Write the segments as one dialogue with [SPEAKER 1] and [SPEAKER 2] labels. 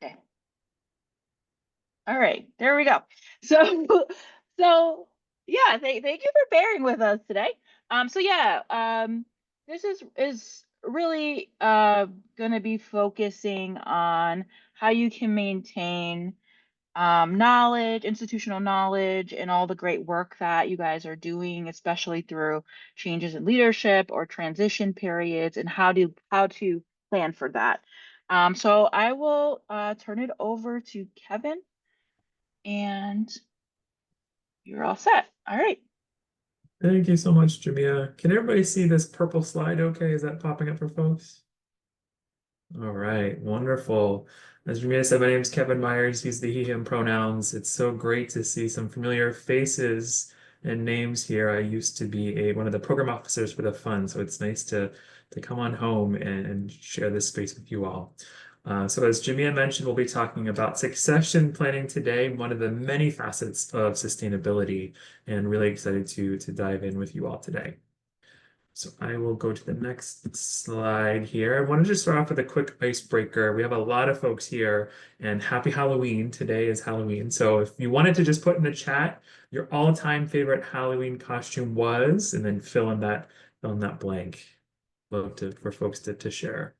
[SPEAKER 1] Okay. All right. There we go. So, so yeah, thank you for bearing with us today. So yeah, this is really going to be focusing on how you can maintain knowledge, institutional knowledge, and all the great work that you guys are doing, especially through changes in leadership or transition periods, and how to plan for that. So I will turn it over to Kevin, and you're all set. All right.
[SPEAKER 2] Thank you so much, Jamia. Can everybody see this purple slide okay? Is that popping up for folks? All right, wonderful. As Jamia said, my name is Kevin Myers. Use the he, him pronouns. It's so great to see some familiar faces and names here. I used to be one of the program officers for the fund, so it's nice to come on home and share this space with you all. So as Jamia mentioned, we'll be talking about succession planning today, one of the many facets of sustainability, and really excited to dive in with you all today. So I will go to the next slide here. I wanted to start off with a quick icebreaker. We have a lot of folks here, and happy Halloween. Today is Halloween. So if you wanted to just put in the chat your all-time favorite Halloween costume was, and then fill in that blank. Love to for folks to share.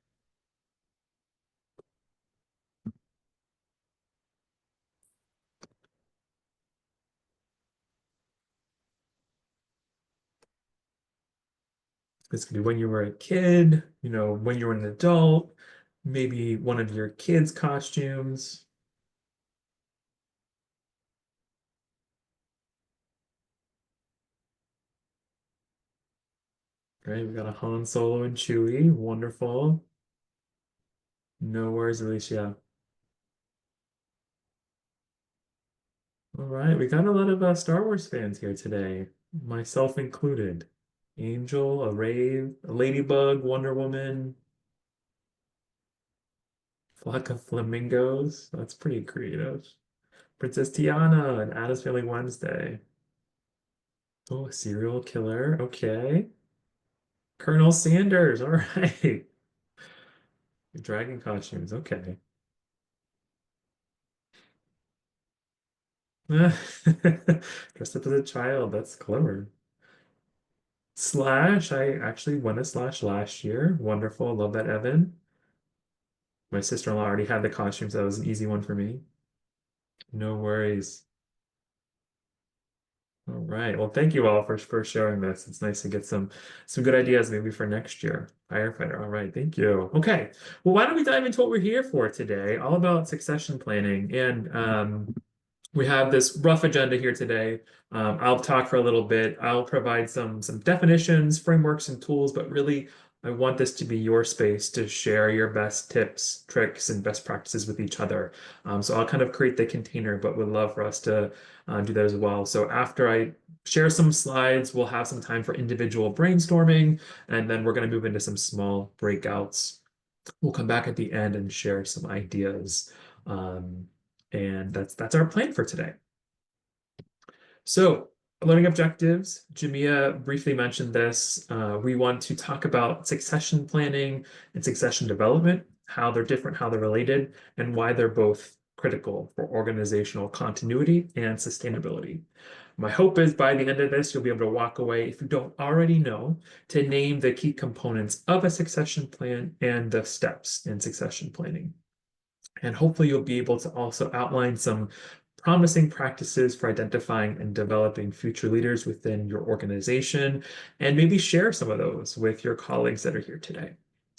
[SPEAKER 2] This could be when you were a kid, when you were an adult, maybe one of your kids' costumes. Right, we got a Han Solo and Chewie. Wonderful. No worries, Alicia. All right, we got a lot of Star Wars fans here today, myself included. Angel, a Rave, a Ladybug, Wonder Woman, flock of flamingos. That's pretty creative. Princess Tiana and Addams Family Wednesday. Oh, a serial killer. Okay. Colonel Sanders. All right. Dragon costumes. Okay. Dressed up as a child. That's clever. Slash. I actually won a Slash last year. Wonderful. Love that, Evan. My sister-in-law already had the costumes. That was an easy one for me. No worries. All right. Well, thank you all for sharing this. It's nice to get some good ideas maybe for next year. Firefighter. All right. Thank you. Okay. Well, why don't we dive into what we're here for today? All about succession planning. And we have this rough agenda here today. I'll talk for a little bit. I'll provide some definitions, frameworks, and tools, but really, I want this to be your space to share your best tips, tricks, and best practices with each other. So I'll kind of create the container, but would love for us to do that as well. So after I share some slides, we'll have some time for individual brainstorming, and then we're going to move into some small breakouts. We'll come back at the end and share some ideas. Um, and that's our plan for today. So, learning objectives, Jamia briefly mentioned this. We want to talk about succession planning and succession development, how they're different, how they're related, and why they're both critical for organizational continuity and sustainability. My hope is by the end of this, you'll be able to walk away, if you don't already know, to name the key components of a succession plan and the steps in succession planning. And hopefully you'll be able to also outline some promising practices for identifying and developing future leaders within your organization, and maybe share some of those with your colleagues that are here today.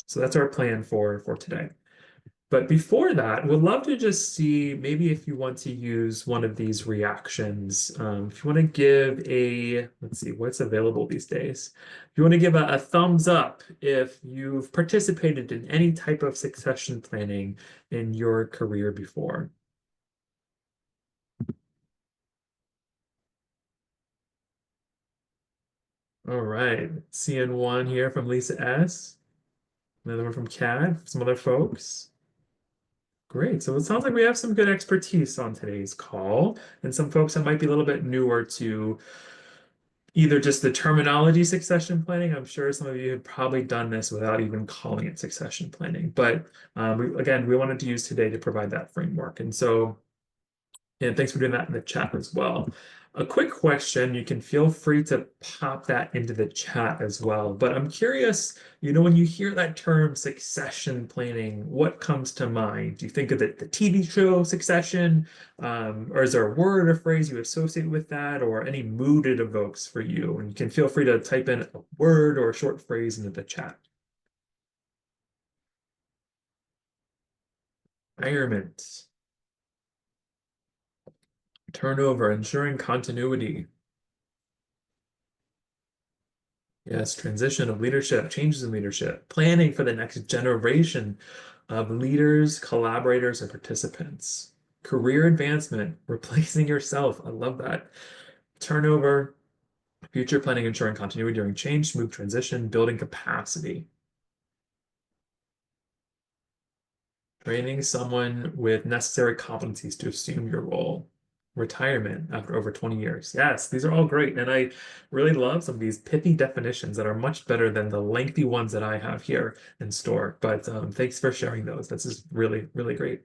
[SPEAKER 2] So that's our plan for today. But before that, we'd love to just see maybe if you want to use one of these reactions. If you want to give let's see, what's available these days. If you want to give a thumbs up if you've participated in any type of succession planning in your career before. All right, seeing one here from Lisa S. Another one from Kat, some other folks. Great. So it sounds like we have some good expertise on today's call, and some folks that might be a little bit newer to either just the terminology succession planning. I'm sure some of you have probably done this without even calling it succession planning. But again, we wanted to use today to provide that framework. And so, and thanks for doing that in the chat as well. A quick question, you can feel free to pop that into the chat as well. But I'm curious, when you hear that term succession planning, what comes to mind? Do you think of the TV show Succession? Or is there a word or phrase you associate with that, or any mood it evokes for you? And you can feel free to type in a word or a short phrase into the chat. Environment, turnover, ensuring continuity. Yes, transition of leadership, changes in leadership, planning for the next generation of leaders, collaborators, and participants. Career advancement, replacing yourself. I love that. Turnover, future planning, ensuring continuity during change, smooth transition, building capacity. Training someone with necessary competencies to assume your role. Retirement after over 20 years. Yes, these are all great. And I really love some of these pithy definitions that are much better than the lengthy ones that I have here in store. But thanks for sharing those. This is really, really great.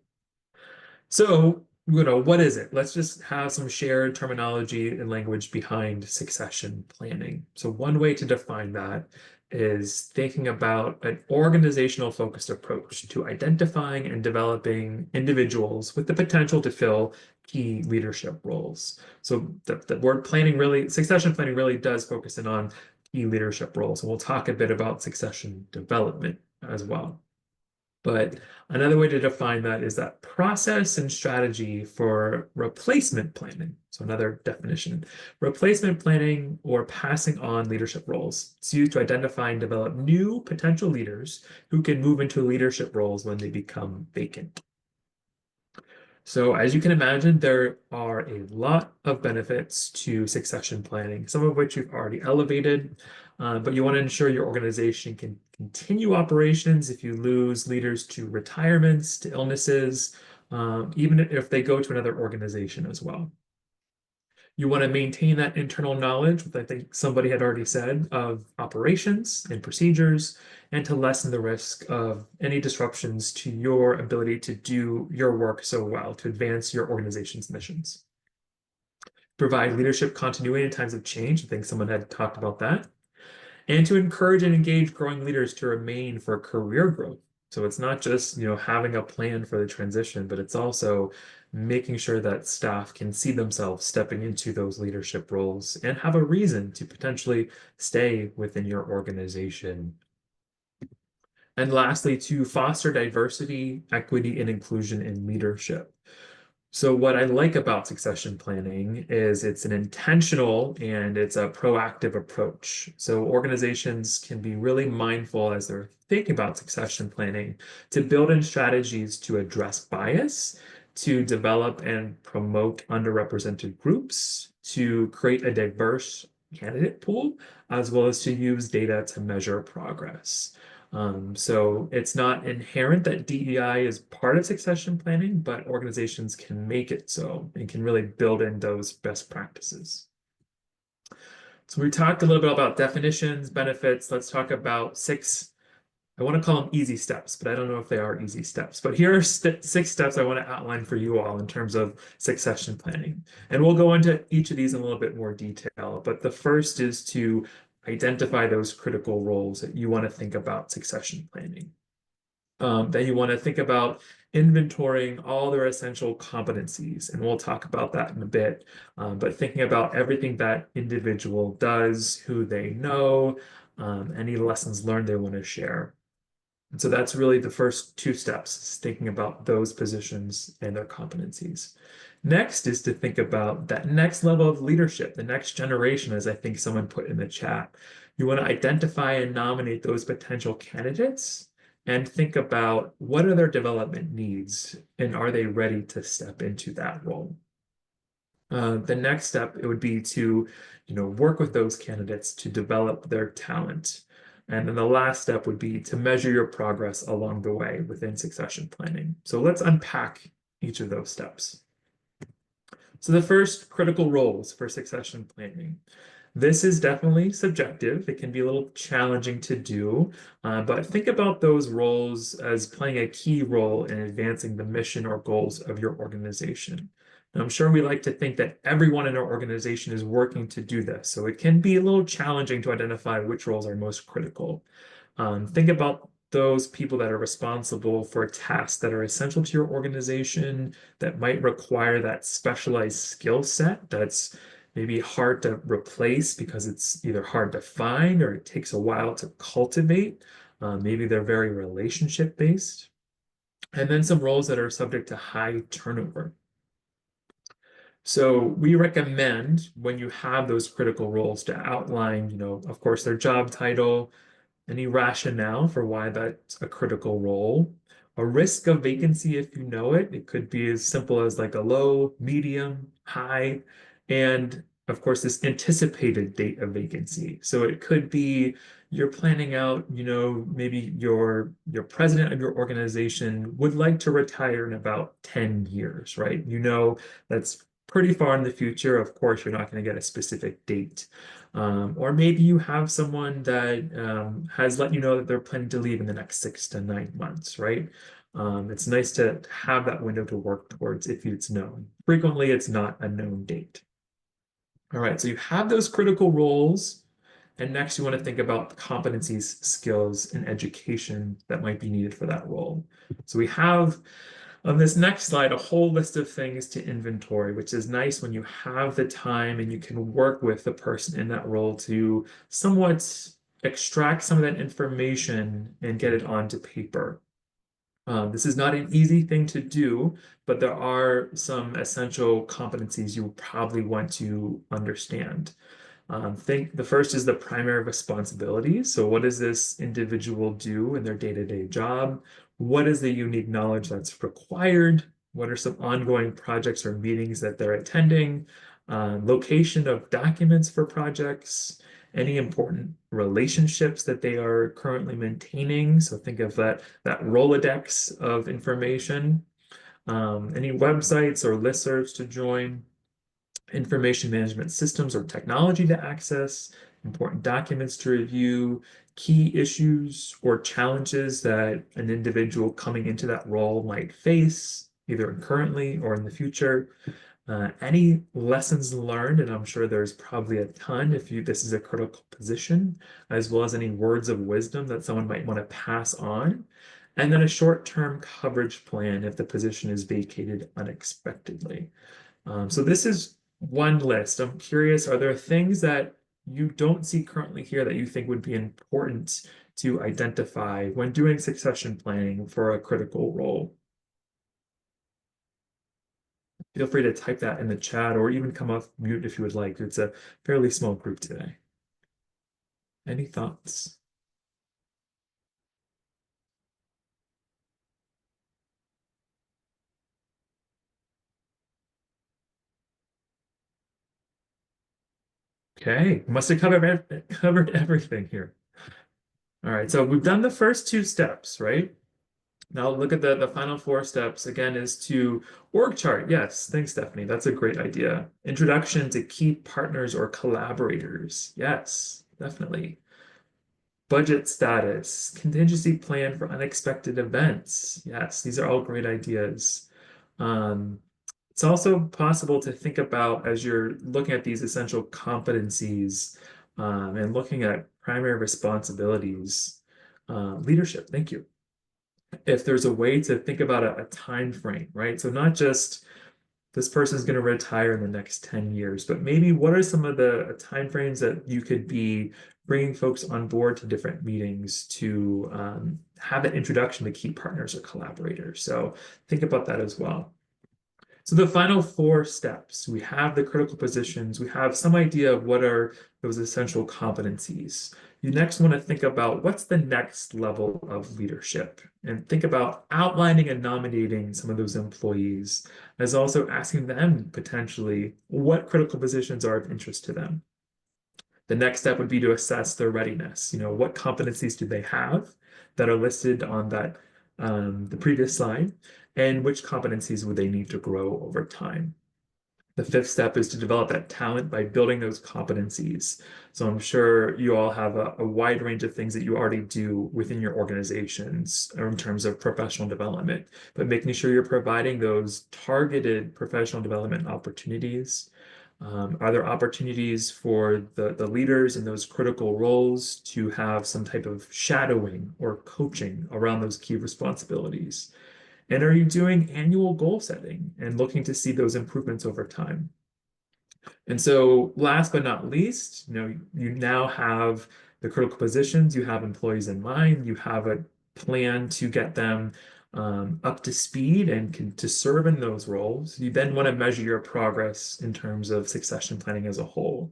[SPEAKER 2] So, what is it? Let's just have some shared terminology and language behind succession planning. So, one way to define that is thinking about an organizational focused approach to identifying and developing individuals with the potential to fill key leadership roles. So, the word planning really, succession planning really does focus in on key leadership roles. And we'll talk a bit about succession development as well. But another way to define that is that process and strategy for replacement planning. So another definition, replacement planning or passing on leadership roles. It's used to identify and develop new potential leaders who can move into leadership roles when they become vacant. So as you can imagine, there are a lot of benefits to succession planning, some of which you've already elevated, but you want to ensure your organization can continue operations if you lose leaders to retirements, to illnesses, even if they go to another organization as well. You want to maintain that internal knowledge, which I think somebody had already said, of operations and procedures, and to lessen the risk of any disruptions to your ability to do your work so well, to advance your organization's missions. Provide leadership continuity in times of change. I think someone had talked about that, and to encourage and engage growing leaders to remain for career growth. So it's not just, having a plan for the transition, but it's also making sure that staff can see themselves stepping into those leadership roles and have a reason to potentially stay within your organization. And lastly, to foster diversity, equity, and inclusion in leadership. So what I like about succession planning is it's an intentional and it's a proactive approach. So organizations can be really mindful as they're thinking about succession planning to build in strategies to address bias, to develop and promote underrepresented groups, to create a diverse candidate pool, as well as to use data to measure progress. So it's not inherent that DEI is part of succession planning, but organizations can make it so and can really build in those best practices. So we talked a little bit about definitions, benefits. Let's talk about I want to call them easy steps, but I don't know if they are easy steps. But here are 6 steps I want to outline for you all in terms of succession planning. And we'll go into each of these in a little bit more detail. But the first is to identify those critical roles that you want to think about succession planning. Then you want to think about inventorying all their essential competencies, and we'll talk about that in a bit. But thinking about everything that individual does, who they know, any lessons learned they want to share. And so that's really the first 2 steps, is thinking about those positions and their competencies. Next is to think about that next level of leadership, the next generation, as I think someone put in the chat. You want to identify and nominate those potential candidates and think about what are their development needs and are they ready to step into that role. The next step, it would be to, work with those candidates to develop their talent. And then the last step would be to measure your progress along the way within succession planning. So let's unpack each of those steps. So the first, critical roles for succession planning. This is definitely subjective. It can be a little challenging to do, but think about those roles as playing a key role in advancing the mission or goals of your organization. Now, I'm sure we like to think that everyone in our organization is working to do this, so it can be a little challenging to identify which roles are most critical. Think about those people that are responsible for tasks that are essential to your organization that might require that specialized skill set that's maybe hard to replace because it's either hard to find or it takes a while to cultivate. Maybe they're very relationship based. And then some roles that are subject to high turnover. So we recommend when you have those critical roles to outline, of course, their job title, any rationale for why that's a critical role, a risk of vacancy if you know it. It could be as simple as like a low, medium, high, and of course, this anticipated date of vacancy. So it could be you're planning out, maybe your president of your organization would like to retire in about 10 years, right? That's pretty far in the future. Of course, you're not going to get a specific date. Or maybe you have someone that has let you know that they're planning to leave in the next 6 to 9 months, right? It's nice to have that window to work towards if it's known. Frequently, it's not a known date. All right, so you have those critical roles, and next you want to think about the competencies, skills, and education that might be needed for that role. So we have on this next slide, a whole list of things to inventory, which is nice when you have the time and you can work with the person in that role to somewhat extract some of that information and get it onto paper. This is not an easy thing to do, but there are some essential competencies you probably want to understand. Think the first is the primary responsibilities. So, what does this individual do in their day-to-day job? What is the unique knowledge that's required? What are some ongoing projects or meetings that they're attending? Location of documents for projects, any important relationships that they are currently maintaining. So, think of that Rolodex of information. Any websites or listservs to join, information management systems or technology to access, important documents to review, key issues or challenges that an individual coming into that role might face, either currently or in the future. Any lessons learned, and I'm sure there's probably a ton if this is a critical position, as well as any words of wisdom that someone might want to pass on. And then a short-term coverage plan if the position is vacated unexpectedly. So this is one list. I'm curious, are there things that you don't see currently here that you think would be important to identify when doing succession planning for a critical role? Feel free to type that in the chat or even come off mute if you would like. It's a fairly small group today. Any thoughts? Okay, must have covered everything here. All right, so we've done the first two steps, right? Now look at the final four steps again is to org chart. Yes, thanks, Stephanie. That's a great idea. Introduction to key partners or collaborators. Yes, definitely. Budget status, contingency plan for unexpected events. Yes, these are all great ideas. Um, it's also possible to think about as you're looking at these essential competencies and looking at primary responsibilities, leadership. Thank you, if there's a way to think about a time frame, right? So not just this person is going to retire in the next 10 years, but maybe what are some of the time frames that you could be bringing folks on board to different meetings to have that introduction to key partners or collaborators. So think about that as well. So the final four steps, we have the critical positions, we have some idea of what are those essential competencies. You next want to think about what's the next level of leadership and think about outlining and nominating some of those employees, as also asking them potentially what critical positions are of interest to them. The next step would be to assess their readiness. What competencies do they have that are listed on the previous slide, and which competencies would they need to grow over time? The fifth step is to develop that talent by building those competencies. So I'm sure you all have a wide range of things that you already do within your organizations in terms of professional development, but making sure you're providing those targeted professional development opportunities. Are there opportunities for the leaders in those critical roles to have some type of shadowing or coaching around those key responsibilities? And are you doing annual goal setting and looking to see those improvements over time? And so last but not least, you now have the critical positions, you have employees in mind, you have a plan to get them up to speed and to serve in those roles. You then want to measure your progress in terms of succession planning as a whole.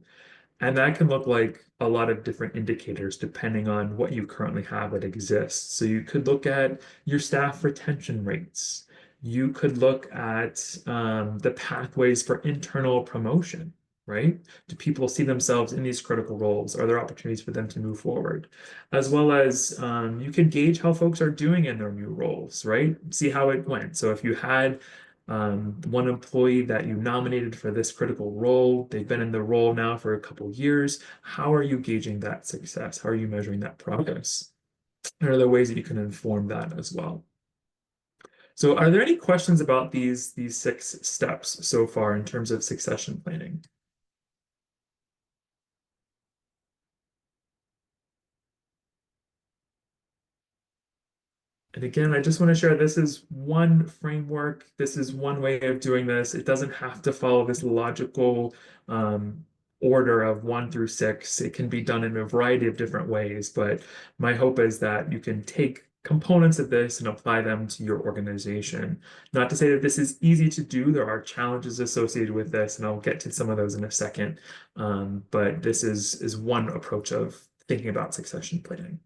[SPEAKER 2] And that can look like a lot of different indicators depending on what you currently have that exists. So you could look at your staff retention rates. You could look at the pathways for internal promotion, right? Do people see themselves in these critical roles? Are there opportunities for them to move forward? As well as you can gauge how folks are doing in their new roles, right? See how it went. So if you had one employee that you nominated for this critical role. They've been in the role now for a couple of years. How are you gauging that success? How are you measuring that progress? And are there ways that you can inform that as well? So are there any questions about these six steps so far in terms of succession planning? And again, I just want to share this is one framework. This is one way of doing this. It doesn't have to follow this logical order of 1 through 6. It can be done in a variety of different ways, but my hope is that you can take components of this and apply them to your organization. Not to say that this is easy to do. There are challenges associated with this, and I'll get to some of those in a second. But this is one approach of thinking about succession planning.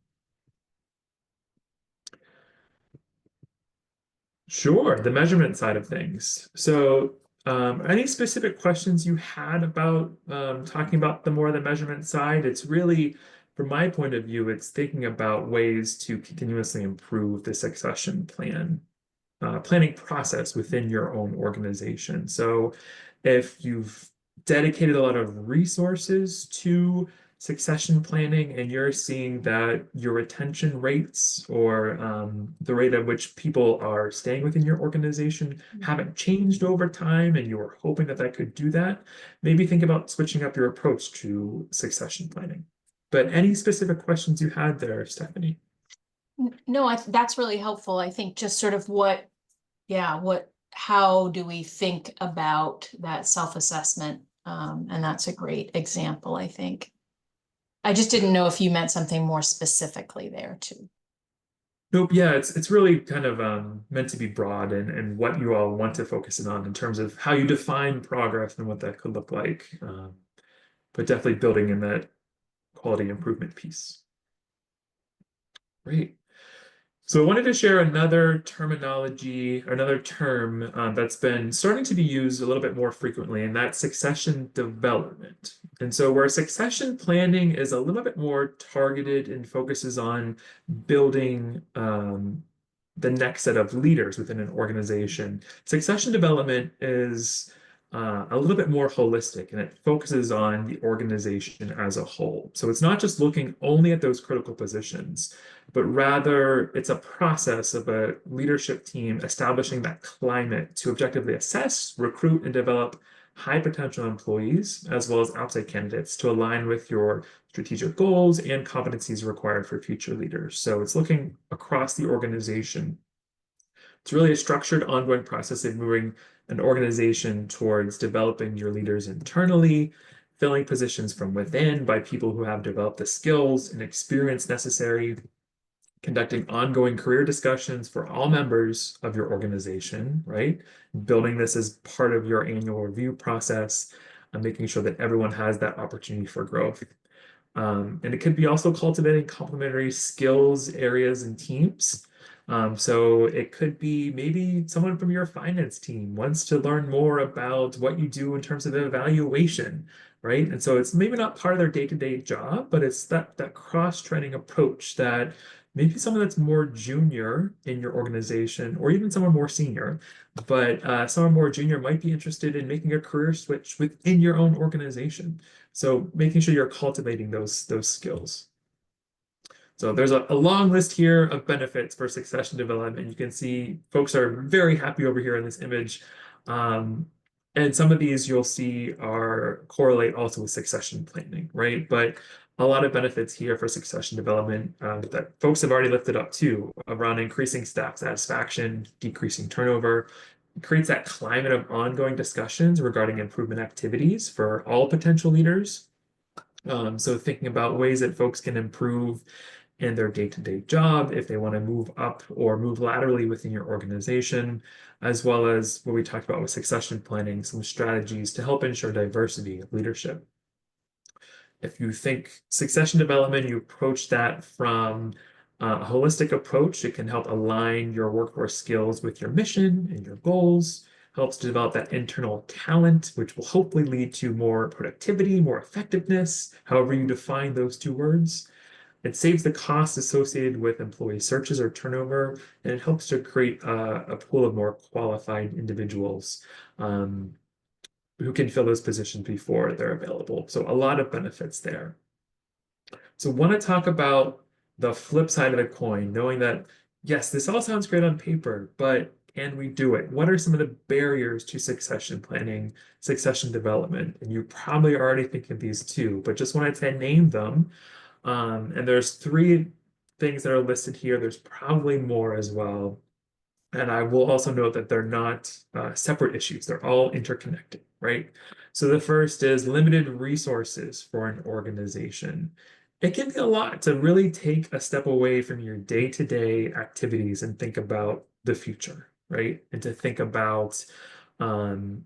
[SPEAKER 2] Sure, the measurement side of things. So, any specific questions you had about talking about the more the measurement side? It's really, from my point of view, it's thinking about ways to continuously improve the succession planning process within your own organization. So if you've dedicated a lot of resources to succession planning and you're seeing that your retention rates or the rate at which people are staying within your organization haven't changed over time and you're hoping that that could do that, maybe think about switching up your approach to succession planning. But any specific questions you had there, Stephanie?
[SPEAKER 3] No, that's really helpful. I think just sort of how do we think about that self-assessment? And that's a great example, I think. I just didn't know if you meant something more specifically there too.
[SPEAKER 2] Nope, yeah, it's really kind of meant to be broad and what you all want to focus in on in terms of how you define progress and what that could look like. But definitely building in that quality improvement piece. Great. So I wanted to share another terminology, another term that's been starting to be used a little bit more frequently, and that's succession development. And so where succession planning is a little bit more targeted and focuses on building the next set of leaders within an organization, succession development is a little bit more holistic and it focuses on the organization as a whole. So it's not just looking only at those critical positions, but rather it's a process of a leadership team establishing that climate to objectively assess, recruit, and develop high potential employees, as well as outside candidates to align with your strategic goals and competencies required for future leaders. So it's looking across the organization. It's really a structured, ongoing process of moving an organization towards developing your leaders internally, filling positions from within by people who have developed the skills and experience necessary, conducting ongoing career discussions for all members of your organization, right? Building this as part of your annual review process and making sure that everyone has that opportunity for growth. And it could be also cultivating complementary skills, areas, and teams. So it could be maybe someone from your finance team wants to learn more about what you do in terms of evaluation, right? And so it's maybe not part of their day-to-day job, but it's that cross-training approach that maybe someone that's more junior in your organization, or even someone more senior, but someone more junior might be interested in making a career switch within your own organization. So making sure you're cultivating those skills. So there's a long list here of benefits for succession development. You can see folks are very happy over here in this image. Um, and some of these you'll see are correlate also with succession planning, right? But a lot of benefits here for succession development that folks have already lifted up too, around increasing staff satisfaction, decreasing turnover. It creates that climate of ongoing discussions regarding improvement activities for all potential leaders. So thinking about ways that folks can improve in their day-to-day job, if they want to move up or move laterally within your organization, as well as what we talked about with succession planning, some strategies to help ensure diversity of leadership. If you think succession development, you approach that from a holistic approach, it can help align your workforce skills with your mission and your goals, helps to develop that internal talent, which will hopefully lead to more productivity, more effectiveness, however you define those two words. It saves the costs associated with employee searches or turnover, and it helps to create a pool of more qualified individuals um, who can fill those positions before they're available. So a lot of benefits there. So want to talk about the flip side of the coin, knowing that, yes, this all sounds great on paper, but can we do it? What are some of the barriers to succession planning, succession development? And you probably are already thinking of these too, but just wanted to name them and there's three things that are listed here. There's probably more as well. And I will also note that they're not separate issues. They're all interconnected, right? So the first is limited resources for an organization. It can be a lot to really take a step away from your day-to-day activities and think about the future, right? And to think about um,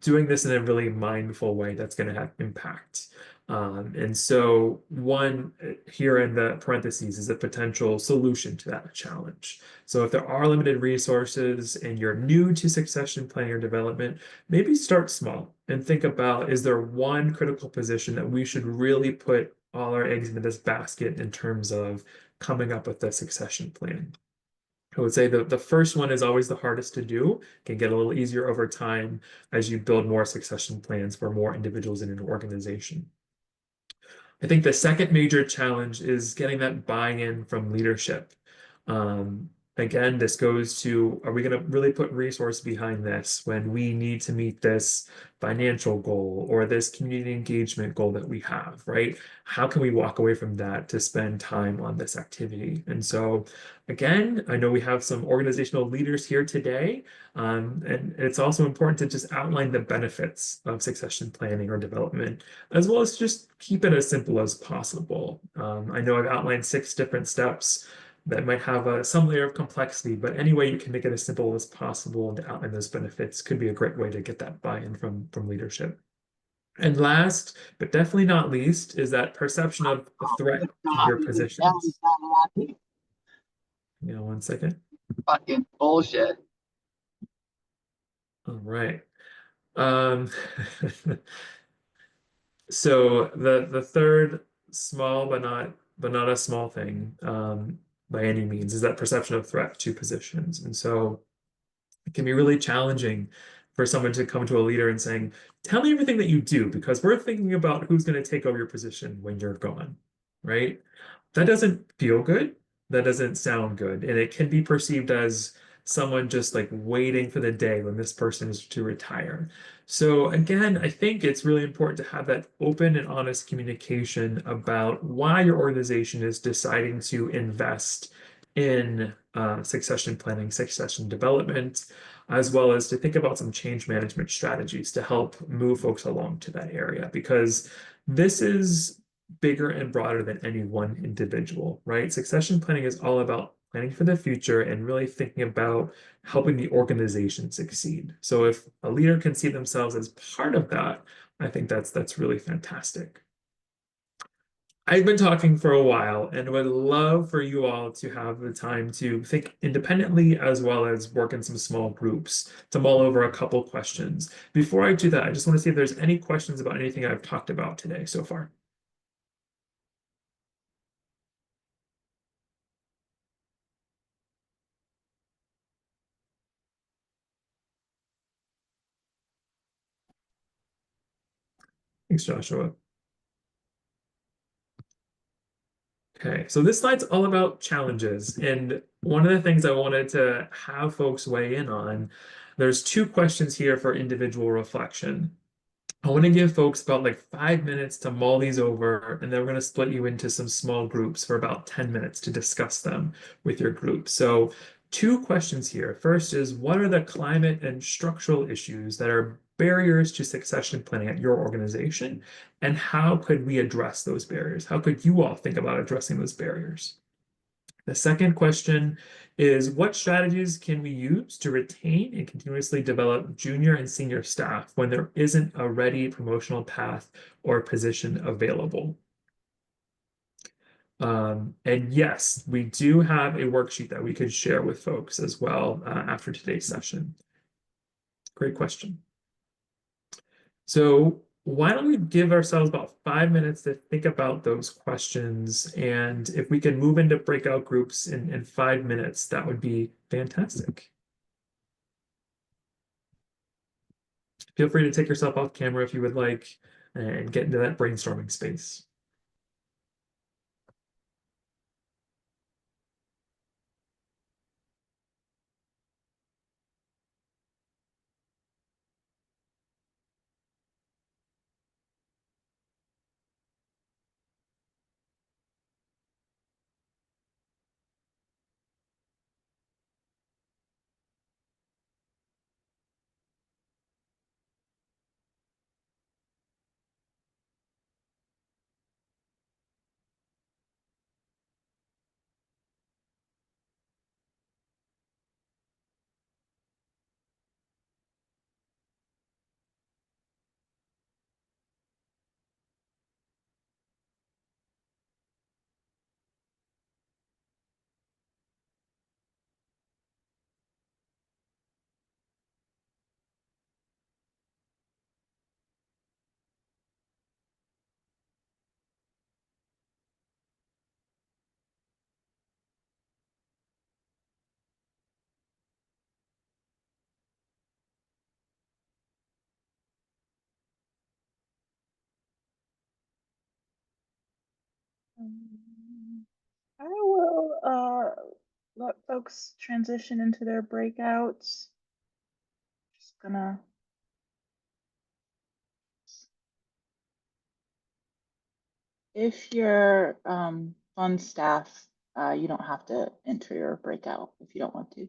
[SPEAKER 2] doing this in a really mindful way that's going to have impact. And so one here in the parentheses is a potential solution to that challenge. So if there are limited resources and you're new to succession planning or development, maybe start small and think about, is there one critical position that we should really put all our eggs into this basket in terms of coming up with a succession plan? I would say the first one is always the hardest to do, can get a little easier over time as you build more succession plans for more individuals in an organization. I think the second major challenge is getting that buy-in from leadership. Um, Again, this goes to, are we going to really put resource behind this when we need to meet this financial goal or this community engagement goal that we have, right? How can we walk away from that to spend time on this activity? And so, again, I know we have some organizational leaders here today, and it's also important to just outline the benefits of succession planning or development, as well as just keep it as simple as possible. I know I've outlined 6 different steps that might have some layer of complexity, but any way you can make it as simple as possible and outline those benefits could be a great way to get that buy-in from leadership. And last, but definitely not least, is that perception of a threat to your positions. One second.
[SPEAKER 4] Fucking bullshit.
[SPEAKER 2] All right. Um, so the third small but not a small thing by any means is that perception of threat to positions. And so it can be really challenging for someone to come to a leader and saying, tell me everything that you do, because we're thinking about who's going to take over your position when you're gone, right? That doesn't feel good. That doesn't sound good. And it can be perceived as someone just like waiting for the day when this person is to retire. So again, I think it's really important to have that open and honest communication about why your organization is deciding to invest in succession planning, succession development, as well as to think about some change management strategies to help move folks along to that area, because this is bigger and broader than any one individual, right? Succession planning is all about planning for the future and really thinking about helping the organization succeed. So if a leader can see themselves as part of that, I think that's really fantastic. I've been talking for a while and would love for you all to have the time to think independently as well as work in some small groups to mull over a couple questions. Before I do that, I just want to see if there's any questions about anything I've talked about today so far. Thanks, Joshua. Okay, so this slide's all about challenges. And one of the things I wanted to have folks weigh in on, there's two questions here for individual reflection. I want to give folks about like 5 minutes to mull these over, and then we're going to split you into some small groups for about 10 minutes to discuss them with your group. So, two questions here. First is, what are the climate and structural issues that are barriers to succession planning at your organization? And how could we address those barriers? How could you all think about addressing those barriers? The second question is, what strategies can we use to retain and continuously develop junior and senior staff when there isn't a ready promotional path or position available? And yes, we do have a worksheet that we could share with folks as well after today's session. Great question. So why don't we give ourselves about 5 minutes to think about those questions? And if we can move into breakout groups in 5 minutes, that would be fantastic. Feel free to take yourself off camera if you would like and get into that brainstorming space.
[SPEAKER 1] I will let folks transition into their breakouts. Just gonna. If you're fund staff, you don't have to enter your breakout if you don't want to.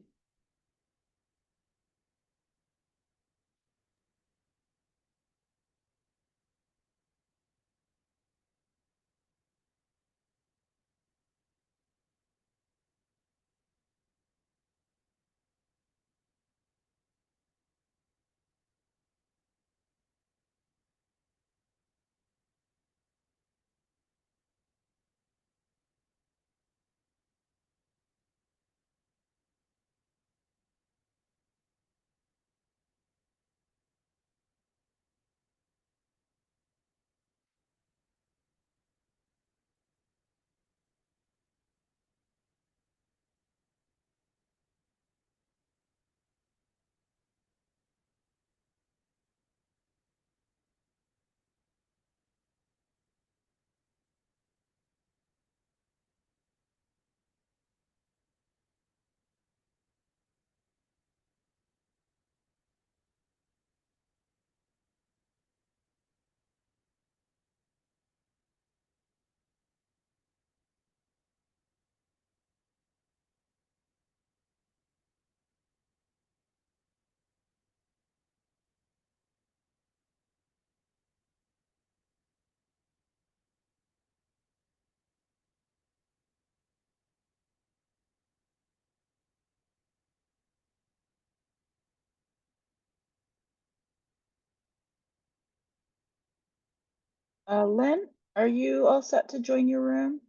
[SPEAKER 1] Lynn, are you all set to join your room?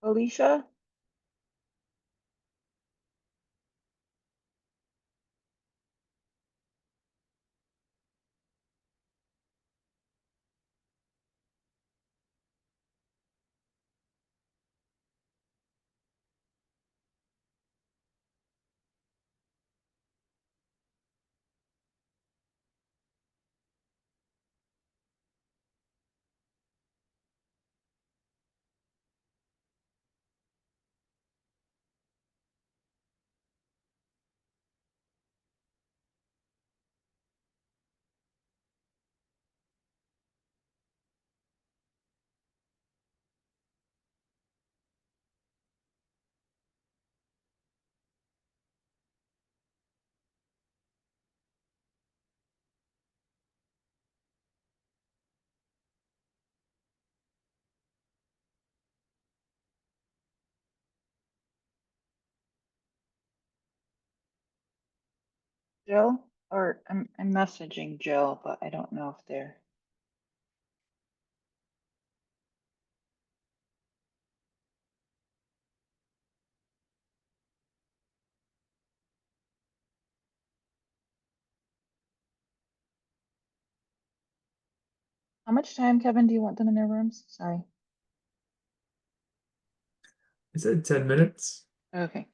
[SPEAKER 1] Alicia? Jill? Or I'm messaging Jill, but I don't know if they're. How much time, Kevin, do you want them in their rooms? Sorry.
[SPEAKER 2] I said 10 minutes.
[SPEAKER 1] Okay.